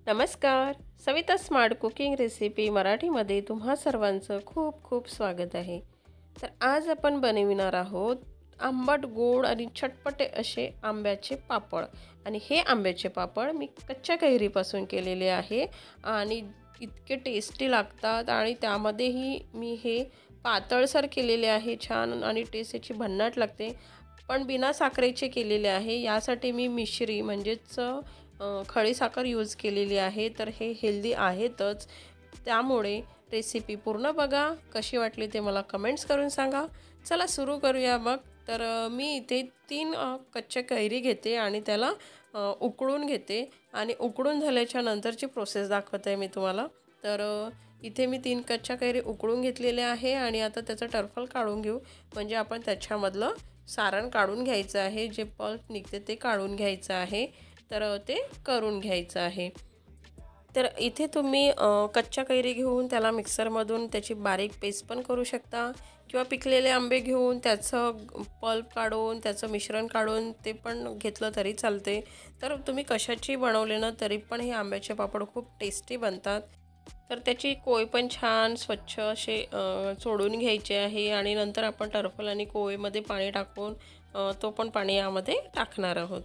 नमस्कार. Savita smart cooking recipe मराठीमध्ये तुम्हा सर्वांचं खूप खूप स्वागत आहे. तर आज आपण बनविणार आहोत आंबट, गोड आणि चटपटे असे आंब्याचे पापड. आणि हे आंब्याचे पापड मी कच्च्या कैरीपासून केलेले आहे आणि इतके टेस्टी लागतात. आणि त्यामध्येही मी हे पातळसर केलेले आहे छान आणि टेस्ट याची भन्नाट लागते. पण बिना साखरेचे केलेले आहे. यासाठी मी मिश्री म्हणजेच खडी साखर यूज केलेली आहे. तर हे हेल्दी आहेतच. त्यामुळे रेसिपी पूर्ण बघा. कशी वाटली ते मला कमेंट्स करून सांगा. चला सुरू करूया मग. तर मी इथे 3 कच्च्या कैरी घेते आणि त्याला उकळून घेते आणि उकळून झाल्याच्या नंतरची प्रोसेस दाखवते आहे मी तुम्हाला. तर इथे मी 3 कच्च्या कैरी उकळून घेतलेल्या आहे आणि आता त्याचं टरफल काढून घेऊ. म्हणजे आपण त्याच्यामधलं सारण काढून घ्यायचं आहे. जे पल्प निघते ते काढून घ्यायचं आहे. तर ते करून घ्यायचं आहे. तर इथे तुम्ही कच्च्या कैरी घेऊन त्याला मिक्सरमधून त्याची बारीक पेस्ट पण करू शकता किंवा पिकलेले आंबे घेऊन त्याचं पल्प काढून त्याचं मिश्रण काढून ते पण घेतलं तरी चालते. तर तुम्ही कशाची बनवले ना तरी पण हे आंब्याचे पापड खूप टेस्टी बनतात. तर त्याची कोय पण छान स्वच्छ असे चोडून घ्यायचे आहे आणि नंतर आपण टरफल आणि कोयमध्ये पाणी टाकून तो पण पाणी यामध्ये टाकणार आहोत.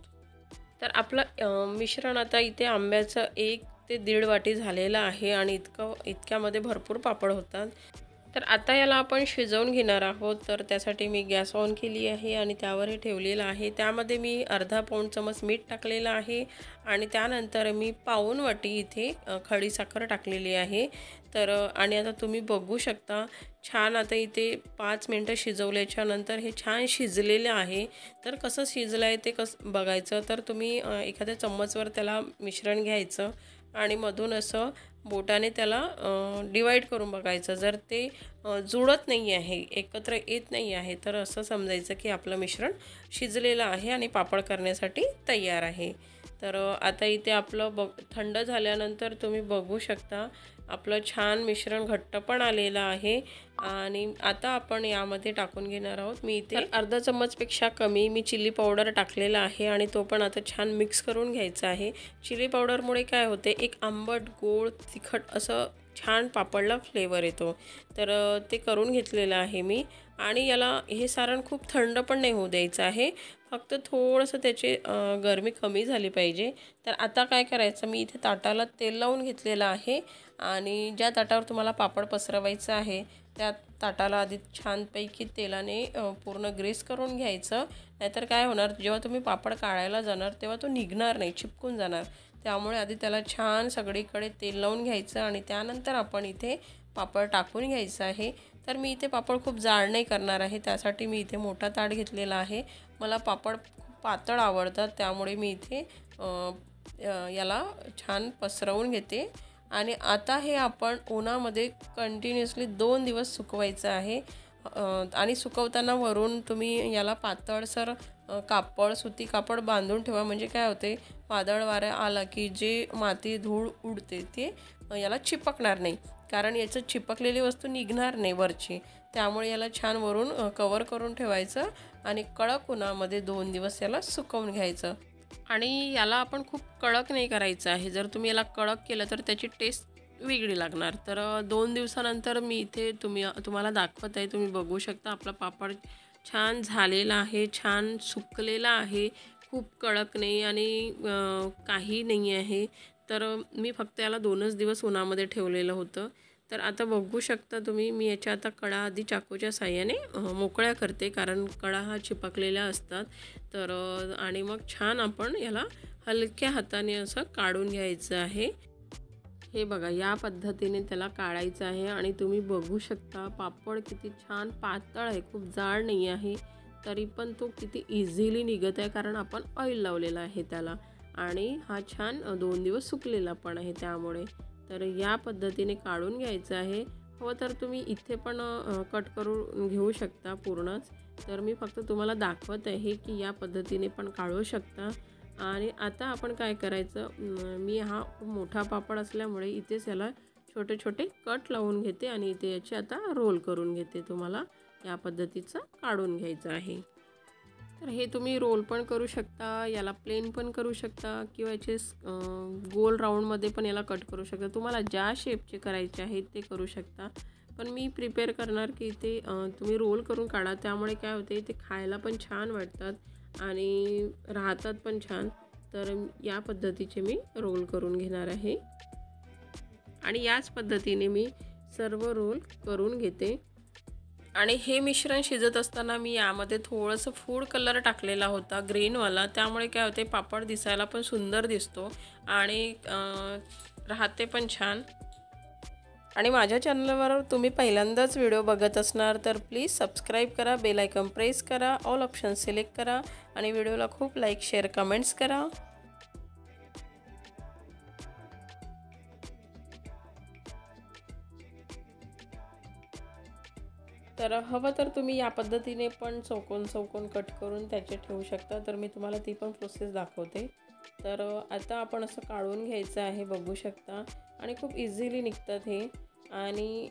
तर आपलं मिश्रण आता इथे आंब्याचं 1 ते 1.5 वाटी झालेलं आहे आणि इतक्यामध्ये भरपूर पापड होतात. तर आता याला आपण शिजवून घेणार आहोत. तर त्यासाठी मी गॅस ऑन केली आहे आणि त्यावर हे ठेवलेलं आहे. त्यामध्ये मी अर्धा पाऊण चमच मीठ टाकलेलं आहे आणि त्यानंतर मी पाऊण वाटी इथे खडी साखर टाकलेली आहे. तर आणि आता तुम्ही बघू शकता छान आता इथे 5 मिनटं शिजवल्याच्या नंतर हे छान शिजलेलं आहे. तर कसं शिजलं आहे ते कसं बघायचं. तर तुम्ही एखाद्या चम्मचवर त्याला मिश्रण घ्यायचं आणि मधून असं बोटाने त्याला डिवाईड करून बघायचं. जर ते जुळत नाही आहे, एकत्र येत नाही आहे, तर असं समजायचं की आपलं मिश्रण शिजलेलं आहे आणि पापड करण्यासाठी तयार आहे. तर आता इथे आपलं थंड झाल्यानंतर तुम्ही बघू शकता आपलं छान मिश्रण घट्ट पण आलेलं आहे. आणि आता आपण यामध्ये टाकून घेणार आहोत. मी इथे अर्धा चम्मचपेक्षा कमी मी चिली पावडर टाकलेला आहे आणि तो पण आता छान मिक्स करून घ्यायचा आहे. चिली पावडरमुळे काय होते, एक आंबट, गोड, तिखट असं छान पापडला फ्लेवर येतो. तर ते करून घेतलेलं आहे मी. आणि याला हे सारण खूप थंड पण नाही होऊ द्यायचं आहे. फक्त थोडंसं त्याची गरमी कमी झाली पाहिजे. तर आता काय करायचं, मी इथे ताटाला तेल लावून घेतलेलं आहे आणि ज्या ताटावर तुम्हाला पापड पसरवायचं आहे त्या ताटाला आधी छानपैकी तेलाने पूर्ण ग्रीस करून घ्यायचं. नाहीतर काय होणार, जेव्हा तुम्ही पापड काढायला जाणार तेव्हा तो निघणार नाही, चिपकून जाणार. त्यामुळे आधी त्याला छान सगळीकडे तेल लावून घ्यायचं आणि त्यानंतर आपण इथे पापड टाकून घ्यायचं आहे. तर मी इथे पापड खूप जाड नाही करणार आहे, त्यासाठी मी इथे मोठा ताट घेतलेला आहे. मला पापड खूप पातळ आवडतात, त्यामुळे मी इथे याला छान पसरवून घेते. आणि आता हे आपण उन्हामध्ये कंटिन्युअसली 2 दिवस सुकवायचं आहे. आणि सुकवताना वरून तुम्ही याला पातळसर कापड, सुती कापड बांधून ठेवा. म्हणजे काय होते, वादळ वारा आला की जे माती धूळ उडते ते याला चिपकणार नाही, कारण याचं चिपकलेली वस्तू निघणार नाही वरची. त्यामुळे याला छान वरून कवर करून ठेवायचं आणि कडक उन्हामध्ये 2 दिवस याला सुकवून घ्यायचं. आणि याला आपण खूप कडक नाही करायचं आहे. जर तुम्ही याला कडक केलं तर त्याची टेस्ट वेगळी लागणार. तर 2 दिवसानंतर मी इथे तुम्हाला दाखवत आहे. तुम्ही बघू शकता आपला पापड छान झालेला आहे, छान सुकलेला आहे, खूप कडक नाही आणि काही नाही आहे. तर मी फक्त याला 2च दिवस उन्हामध्ये ठेवलेलं होतं. तर आता बघू शकता तुम्ही, मी याच्या आता कडा आधी चाकूच्या साहाय्याने मोकळ्या करते, कारण कडा हा चिपकलेला असतात. तर आणि मग छान आपण याला हलक्या हाताने असं काढून घ्यायचं आहे. हे बघा, या पद्धतीने त्याला काढायचं आहे आणि तुम्ही बघू शकता पापड किती छान पातळ आहे, खूप जाड नाही आहे. तरी पण तो किती इझिली निघत आहे, कारण आपण ऑइल लावलेलं आहे त्याला आणि हा छान 2 दिवस सुकलेला पण आहे त्यामुळे. तर या पद्धतीने काढून घ्यायचं आहे. हो, तर तुम्ही इथे पण कट करून घेऊ शकता पूर्णच. तर मी फक्त तुम्हाला दाखवत आहे की या पद्धतीने पण काढू शकता. आणि आता आपण काय करायचं, मी हा मोठा पापड असल्यामुळे इथेच याला छोटे छोटे कट लावून घेते आणि इथे याचे आता रोल करून घेते. तुम्हाला या पद्धतीचं काढून घ्यायचं आहे. तर हे तुम्ही रोल पण करू शकता, याला प्लेन पण करू शकता किंवा याचे गोल राऊंडमध्ये पण याला कट करू शकता. तुम्हाला ज्या शेपचे करायचे आहेत ते करू शकता. पण मी प्रिपेअर करणार की ते तुम्ही रोल करून काढा, त्यामुळे काय होते ते खायला पण छान वाटतात आणि राहतात पण छान. तर या पद्धतीचे मी रोल करून घेणार आहे आणि याच पद्धतीने मी सर्व रोल करून घेते. आणि हे मिश्रण शिजत असताना मी यामध्ये थोडंसं फूड कलर टाकलेला होता ग्रीनवाला, त्यामुळे काय होते पापड दिसायला पण सुंदर दिसतो आणि राहते पण छान. आणि माझ्या चॅनलवर तुम्ही पहिल्यांदाच व्हिडिओ बघत असणार तर प्लीज सबस्क्राईब करा, बेल आयकॉन प्रेस करा, ऑल ऑप्शन सिलेक्ट करा आणि व्हिडिओला खूप लाईक शेअर कमेंट्स करा. तर हवं तर तुम्ही या पद्धतीने पण चौकोन चौकोन कट करून त्याचे ठेवू शकता. तर मी तुम्हाला ती पण प्रोसेस दाखवते. तर आता आपण असं काढून घ्यायचं आहे, बघू शकता आणि खूप इझिली निघतात हे आणि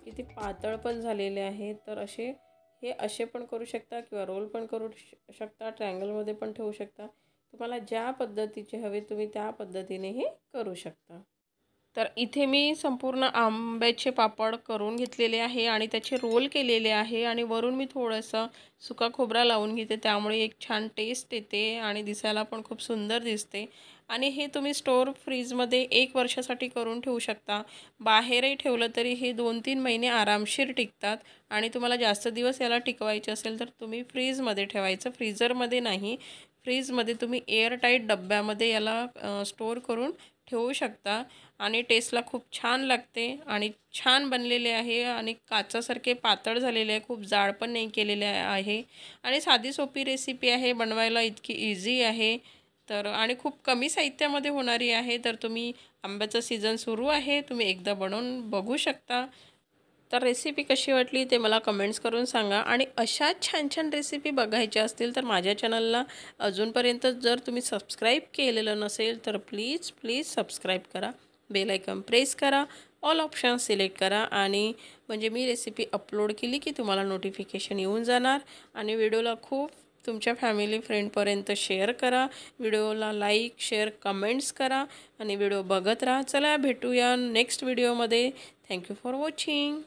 किती पातळ पण झालेले आहे. तर हे असे पण करू शकता किंवा रोल पण करू शकता, ट्रायंगलमध्ये पण ठेवू शकता. तुम्हाला ज्या पद्धतीचे हवे तुम्ही त्या पद्धतीने हे करू शकता. तर इथे मी संपूर्ण आंब्याचे पापड करून घेतलेले आहे आणि त्याचे रोल केलेले आहे आणि वरून मी थोडंसं सुका खोबरा लावून घेते, त्यामुळे एक छान टेस्ट येते आणि दिसायला पण खूप सुंदर दिसते. आणि हे तुम्ही स्टोर फ्रीजमध्ये 1 वर्षासाठी करून ठेवू शकता. बाहेरही ठेवलं तरी हे 2-3 महिने आरामशीर टिकतात आणि तुम्हाला जास्त दिवस याला टिकवायचे असेल तर तुम्ही फ्रीजमध्ये ठेवायचं, फ्रीझरमध्ये नाही. फ्रीजमध्ये तुम्ही एअरटाईट डब्यामध्ये याला स्टोअर करून ठेवू शकता आणि टेस्टला खूप छान लागते आणि छान बनलेले आहे आणि काचासारखे पातळ झालेले आहे, खूप जाड पण नाही केलेले आहे आणि साधी सोपी रेसिपी आहे, बनवायला इतकी इझी आहे. तर आणि खूप कमी साहित्यामध्ये होणारी आहे. तर तुम्ही आंब्याचा सीझन सुरू आहे, तुम्ही एकदा बनवून बघू शकता. तर रेसिपी कशी वाटली ते मला कमेंट्स करून सांगा आणि अशाच छान छान रेसिपी बघायच्या असतील तर माझ्या चॅनलला अजूनपर्यंत जर तुम्ही सबस्क्राईब केलेलं नसेल तर प्लीज प्लीज सबस्क्राईब करा, बेल आयकॉन प्रेस करा, ऑल ऑप्शन सिलेक्ट करा आणि म्हणजे मी रेसिपी अपलोड केली की तुम्हाला नोटिफिकेशन येऊन जाणार. आणि व्हिडिओला खूप तुमच्या फॅमिली फ्रेंडपर्यंत शेअर करा, व्हिडिओला लाईक शेअर कमेंट्स करा आणि व्हिडिओ बघत राहा. चला भेटूया नेक्स्ट व्हिडिओमध्ये. Thank you for watching.